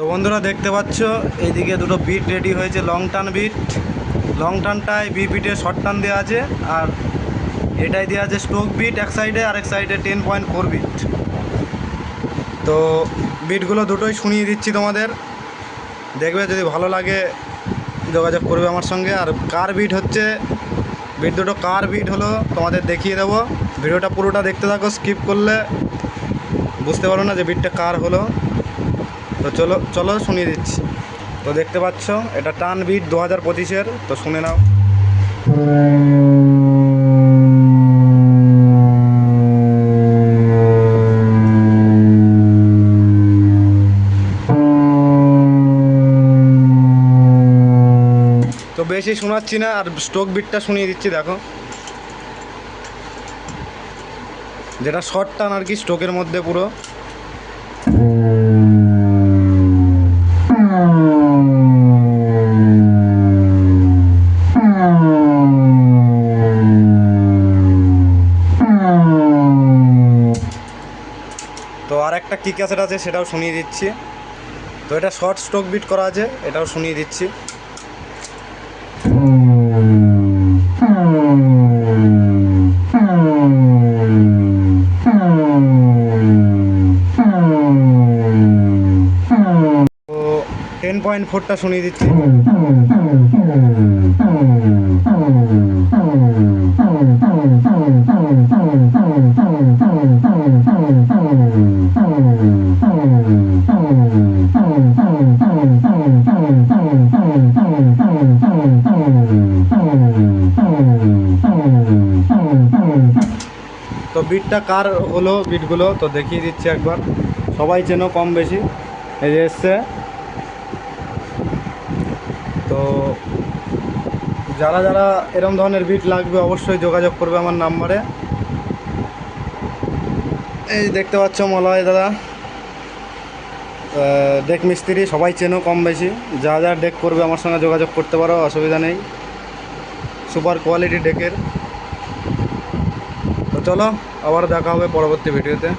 তো বন্ধুরা দেখতে পাচ্ছ এইদিকে দুটো বিট রেডি হয়েছে, লং টান বিট। লং টানটায় বি বিটে শর্ট টান দেওয়া আছে, আর এটাই দেওয়া আছে স্ট্রোক বিট এক সাইডে, আর এক সাইডে 10.4 বিট। তো বিটগুলো দুটোই শুনিয়ে দিচ্ছি তোমাদের, দেখবে যদি ভালো লাগে যোগাযোগ করবে আমার সঙ্গে। আর কার বিট হচ্ছে, বিট দুটো কার বিট হলো তোমাদের দেখিয়ে দেবো। ভিডিওটা পুরোটা দেখতে থাকো, স্কিপ করলে বুঝতে পারো না যে বিটটা কার হলো। তো চলো চলো শুনিয়ে দিচ্ছি। তো দেখতে পাচ্ছ এটা টান বিট 2025-এর, তো শুনে নাও। তো বেশি শোনাচ্ছি না, আর স্ট্রোক বিটটা শুনিয়ে দিচ্ছি দেখো, যেটা শর্ট টান আর কি, স্ট্রোকের মধ্যে পুরো। তো আর একটা কি ক্যাসেট আছে সেটাও শুনিয়ে দিচ্ছি। তো এটা শর্ট স্ট্রোক বিট করা আছে, এটাও শুনিয়ে দিচ্ছি। তো 10.4টা শুনিয়ে দিচ্ছি। তো বিটটা কার হলো, বিটগুলো তো দেখিয়ে দিচ্ছি একবার, সবাই চেনো কম বেশি, এই যে এসছে। তো যারা যারা এরম ধরনের বিট লাগবে অবশ্যই যোগাযোগ করবে আমার নাম্বারে। এই দেখতে পাচ্ছ মলয় দাদা, ডেক মিস্ত্রি, সবাই চেনো কম বেশি। যা যা ডেক করবে আমার সঙ্গে যোগাযোগ করতে পারো, অসুবিধা নেই, সুপার কোয়ালিটি ডেকের। তো চলো আবার দেখা হবে পরবর্তী ভিডিওতে।